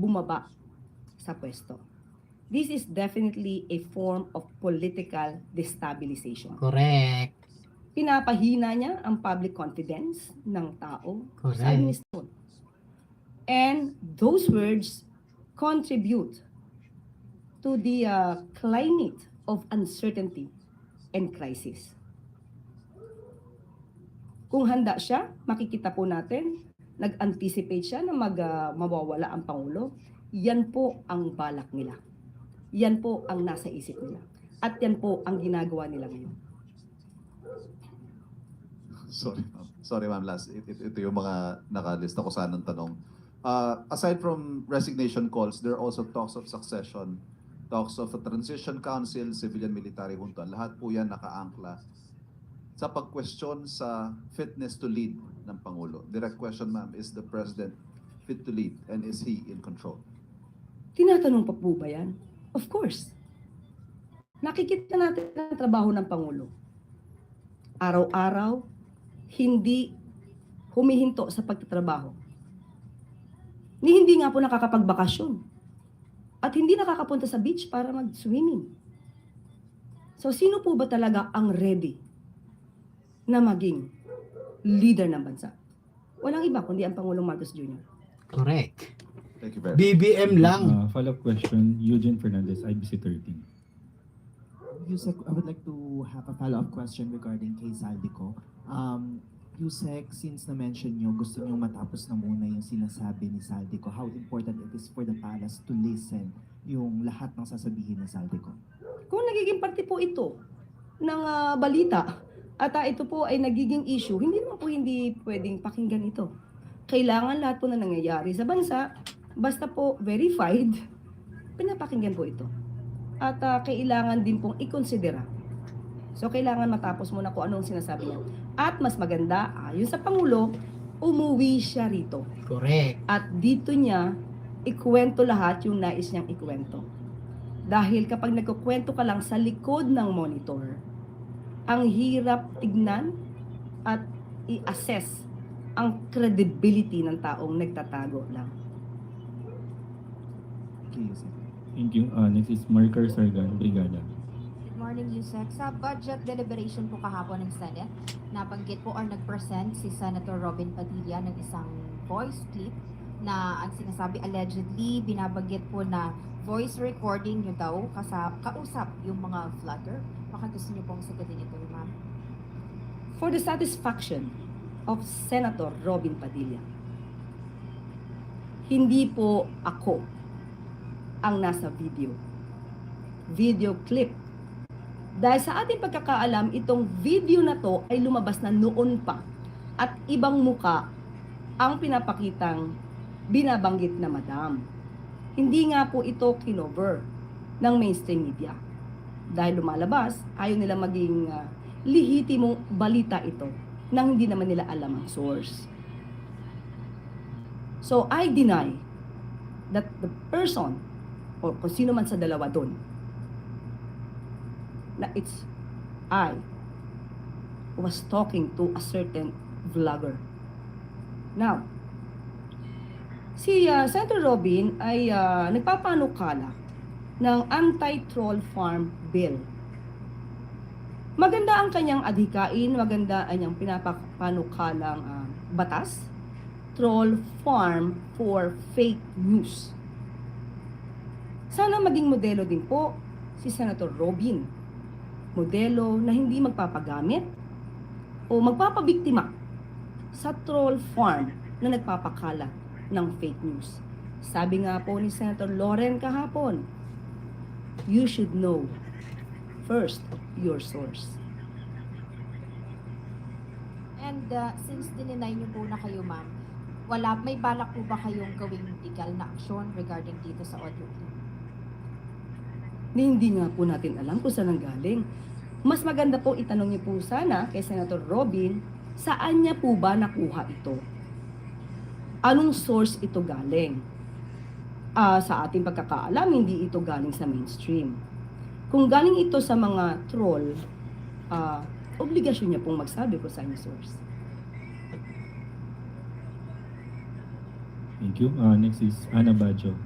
bumaba sa pwesto. This is definitely a form of political destabilization. Correct. Pinapahina niya ang public confidence ng tao sa Correct. administrasyon. And those words contribute to the climate of uncertainty and crisis. Kung handa siya, makikita po natin, nag-anticipate siya na mawawala ang Pangulo. Yan po ang balak nila. Yan po ang nasa isip nila. At yan po ang ginagawa nila ngayon. Sorry ma'am, last. Ito yung mga nakalista ko sanang tanong. Aside from resignation calls, there are also talks of succession, talks of a transition council, civilian military junta. Lahat po yan nakaangkla sa pag-question sa fitness to lead ng Pangulo. Direct question ma'am, is the President fit to lead and is he in control? Tinatanong pa po ba yan? Of course. Nakikita natin ang trabaho ng Pangulo. Araw-araw, hindi humihinto sa pagtatrabaho. Hindi nga po nakakapagbakasyon. At hindi nakakapunta sa beach para mag-swimming. So sino po ba talaga ang ready na maging leader ng bansa? Walang iba kundi ang Pangulong Marcos Jr. Correct. Thank you very much. BBM lang. Follow-up question, Eugene Fernandez, IBC 13. Yusek, I would like to have a follow-up question regarding kay Zaldico. Yusek, since na-mention nyo, gusto nyo matapos na muna yung sinasabi ni Zaldico, how important it is for the palace to listen yung lahat ng sasabihin ni Zaldico? Kung nagiging parte po ito ng balita at ito po ay nagiging issue, hindi naman po hindi pwedeng pakinggan ito. Kailangan lahat po na nangyayari sa bansa, basta po verified, pinapakinggan po ito. At kailangan din pong ikonsidera. So kailangan matapos muna kung anong sinasabi niya. At mas maganda, ayon sa Pangulo, umuwi siya rito. Correct. At dito niya, ikwento lahat yung nais niyang ikwento. Dahil kapag nagkukwento ka lang sa likod ng monitor, ang hirap tignan at i-assess ang credibility ng taong nagtatago lang. Thank you, Yusek. Thank you. Next is Marker Sargan, Brigada. Good morning, Yusek. Sa budget deliberation po kahapon ng Senate, nabanggit po or nag-present si Senator Robin Padilla ng isang voice clip na ang sinasabi allegedly binabanggit po na voice recording nyo daw kausap yung mga vlogger. Baka gusto nyo pong sagutin ito, ma'am. For the satisfaction of Senator Robin Padilla, hindi po ako ang nasa video clip. Dahil sa ating pagkakaalam, itong video na to ay lumabas na noon pa at ibang muka ang pinapakitang binabanggit na madam. Hindi nga po ito kinover ng mainstream media. Dahil lumalabas, ayaw nila maging lihitimong balita ito nang hindi naman nila alam ang source. So I deny that the person o kung sino man sa dalawa doon, na it's I was talking to a certain vlogger. Now, si Senator Robin ay nagpapanukala ng anti-troll farm bill. Maganda ang kanyang adhikain, maganda ang kanyang pinapanukalang batas, troll farm for fake news. Sana maging modelo din po si Senator Robin. Modelo na hindi magpapagamit o magpapabiktima sa troll farm na nagpapakala ng fake news. Sabi nga po ni Senator Loren kahapon, you should know first your source. And since dininay niyo po na kayo, ma'am, may balak po ba kayong gawing legal na aksyon regarding dito sa audio clip? Hindi nga po natin alam kung saan galing. Mas maganda po itanong niyo po sana kay Senator Robin, saan niya po ba nakuha ito? Anong source ito galing? Sa ating pagkakaalam, hindi ito galing sa mainstream. Kung galing ito sa mga troll, obligasyon niya pong magsabi kung saan yung source. Thank you. Next is Ana Bajo.